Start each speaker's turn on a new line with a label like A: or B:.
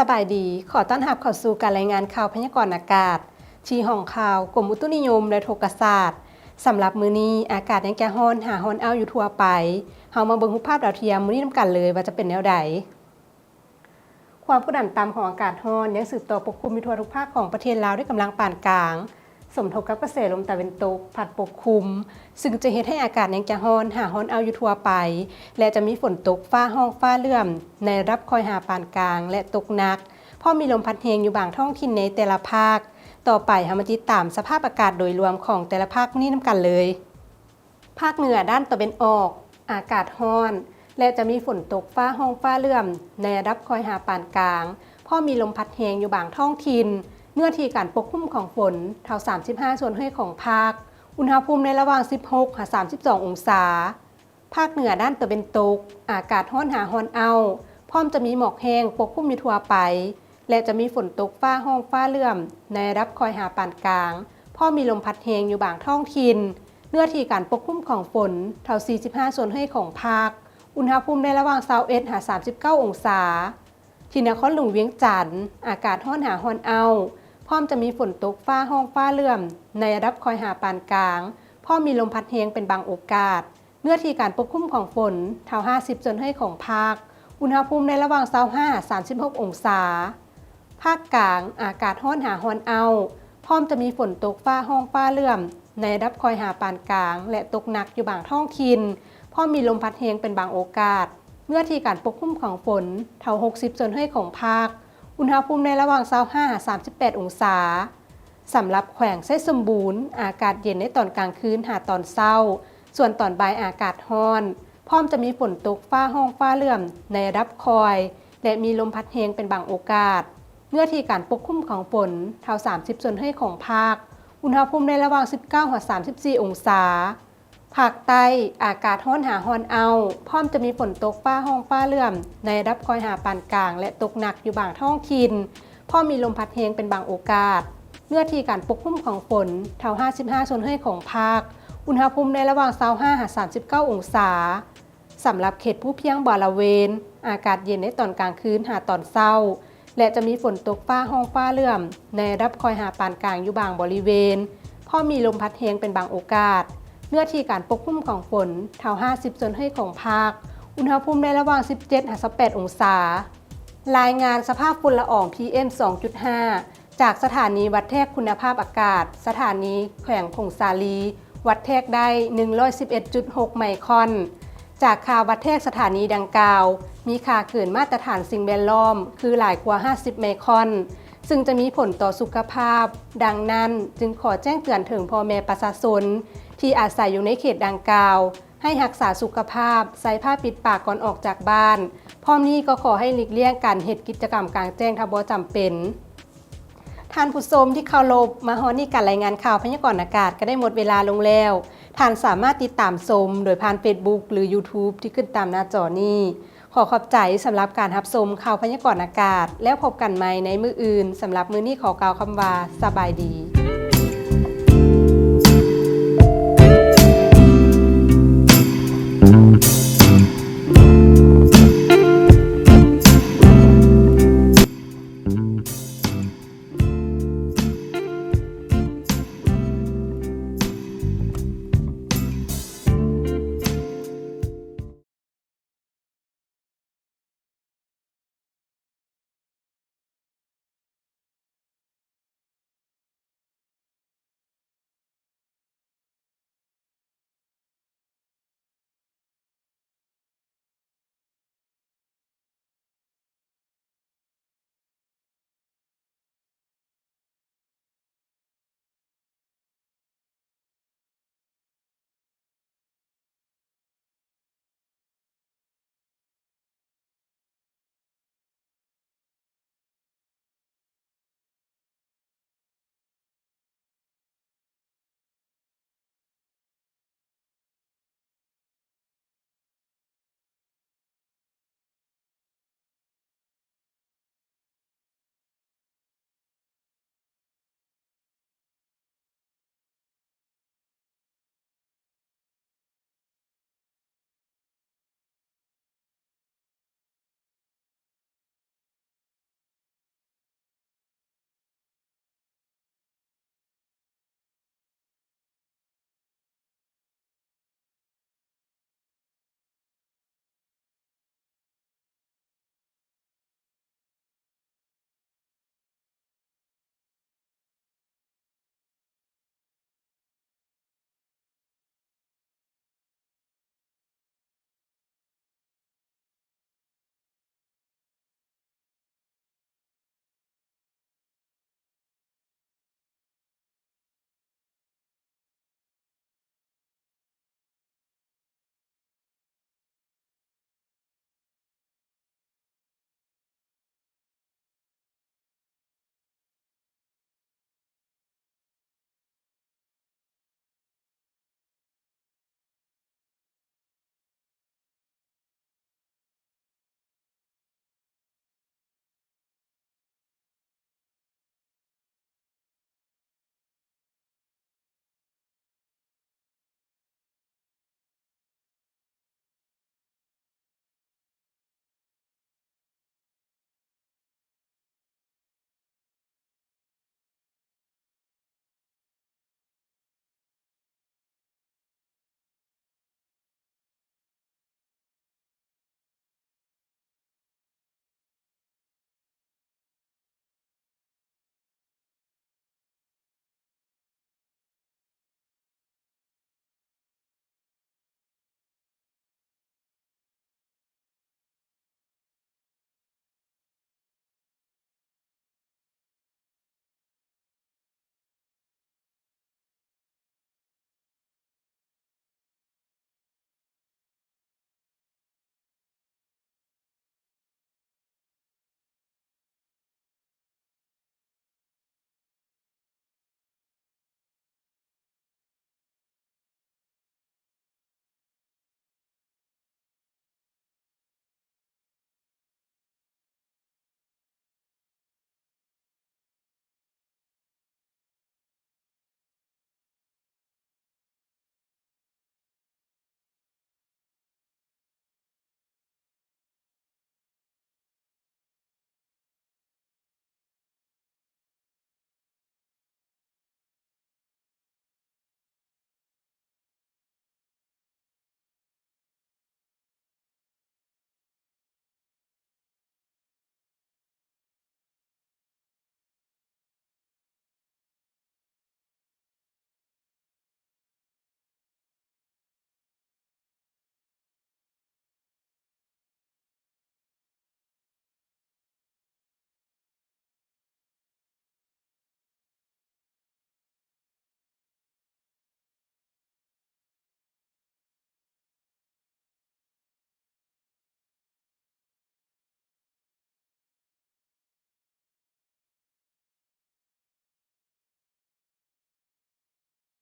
A: สบายดีขอต้อนรับเข้าสู่การรายงานข่าวพยากรณ์อากาศที่ห้องข่าวกรมอุตุนิยมและโทรศาสตร์สำหรับมื้อนี้อากาศยังแก่ร้อนหาร้อนเอาอยู่ทั่วไปเฮามาเบิ่งรูปภาพดาวเทียมมื้อนี้นำกันเลยว่าจะเป็นแนวใดความกดดันต่ำของอากาศร้อนยังสืบต่อปกคลุมอยู่ทั่วทุกภาคของประเทศลาวด้วยกำลังปานกลางสมทบกับกระแสลมตะวันตกพัดปกคลุมซึ่งจะเฮ็ดให้อากาศยังแก่ร้อนหาร้อนเอาอยู่ทั่วไปและจะมีฝนตกฟ้าห้องฟ้าเลื่อมในระดับคอยหาปานกลางและตกหนักพอมีลมพัดแรงอยู่บางท้องถิ่นในแต่ละภาคต่อไปเฮามาติดตามสภาพอากาศโดยรวมของแต่ละภาคนี้นำกันเลยภาคเหนือด้านตะวันออกอากาศร้อนและจะมีฝนตกฟ้าห้องฟ้าเลื่อมในระดับคอยหาปานกลางพอมีลมพัดแรงอยู่บางท้องถิ่นเนื้อที่การปกคลุมของฝนเท่า35ส่วนห้วยของภาคอุณหภูมิในระหว่าง16-32องศาภาคเหนือด้านตะวันตกอากาศร้อนหาร้อนเอาพร้อมจะมีหมอกแห้งปกคลุมอยู่ทั่วไปและจะมีฝนตกฟ้าห้องฟ้าเลื่อมในระดับคอยหาปานกลางพอมีลมพัดแรงอยู่บางท้องถิ่นเนื้อที่การปกคลุมของฝนเท่า45ส่วนห้วยของภาคอุณหภูมิในระหว่าง21-39องศาที่นครหลวงเวียงจันทน์อากาศร้อนหาร้อนเอาพร้อมจะมีฝนตกฟ้าห้องฟ้าเลื่อมในระดับคอยหาปานกลางพร้อมมีลมพัดแรงเป็นบางโอกาสเนื้อที่การปกคลุมของฝนเท่า50ส่วนห้วยของภาคอุณหภูมิในระหว่าง25-36องศาภาคกลางอากาศร้อนหาร้อนเอาพร้อมจะมีฝนตกฟ้าห้องฟ้าเลื่อมในระดับคอยหาปานกลางและตกหนักอยู่บางท้องถิ่นพร้อมมีลมพัดแรงเป็นบางโอกาสเนื้อที่การปกคลุมของฝนเท่า60ส่วนห้วยของภาคอุณหภูมิในระหว่าง25-38องศาสำหรับแขวงไส้สมบูรณ์อากาศเย็นในตอนกลางคืนหาตอนเช้าส่วนตอนบ่ายอากาศร้อนพร้อมจะมีฝนตกฟ้าห้องฟ้าเลื่อมในระดับคอยและมีลมพัดแรงเป็นบางโอกาสเนื้อที่การปกคลุมของฝนเท่า30ส่วนห้วยของภาคอุณหภูมิในระหว่าง19-34องศาภาคใต้อากาศร้อนหาร้อนเอาพร้อมจะมีฝนตกฟ้าห้องฟ้าเลื่อมในระดับคอยหาปานกลางและตกหนักอยู่บางท้องถิ่นพร้อมมีลมพัดแรงเป็นบางโอกาสเนื้อที่การปกคลุมของฝนเท่า55ส่วนห้วยของภาคอุณหภูมิในระหว่าง25-39องศาสำหรับเขตผู้เพียงบริเวณอากาศเย็นในตอนกลางคืนหาตอนเช้าและจะมีฝนตกฟ้าห้องฟ้าเลื่อมในระดับคอยหาปานกลางอยู่บางบริเวณพอมีลมพัดแรงเป็นบางโอกาสเนื้อที่การปกคลุมของฝนเท่า50ส่วนห้วยของภาคอุณหภูมิในระหว่าง17-18องศารายงานสภาพฝุ่นละออง PM 2.5 จากสถานีวัดแทกคุณภาพอากาศสถานีแขวงพงษาลีวัดแทกได้ 111.6 ไมครอนจากค่าวัดแทกสถานีดังกล่าวมีค่าเกินมาตรฐานสิ่งแวดล้อมคือหลายกว่า50ไมครอนซึ่งจะมีผลต่อสุขภาพดังนั้นจึงขอแจ้งเตือนถึงพ่อแม่ประชาชนที่อาศัยอยู่ในเขตดังกล่าวให้รักษาสุขภาพใส่ผ้าปิดปากก่อนออกจากบ้านพร้อมนี้ก็ขอให้หลีกเลี่ยงการเฮ็ดกิจกรรมกลางแจ้งถ้าบ่จำเป็นท่านผู้ชมที่เคารพมาฮอดนี้การรายงานข่าวพยากรณ์อากาศก็ได้หมดเวลาลงแล้วท่านสามารถติดตามชมโดยผ่าน Facebook หรือ YouTube ที่ขึ้นตามหน้าจอนี้ขอขอบใจสำหรับการรับชมข่าวพยากรณ์อากาศแล้วพบกันใหม่ในมื้ออื่นสำหรับมื้อนี้ขอกล่าวคำว่าสบายดี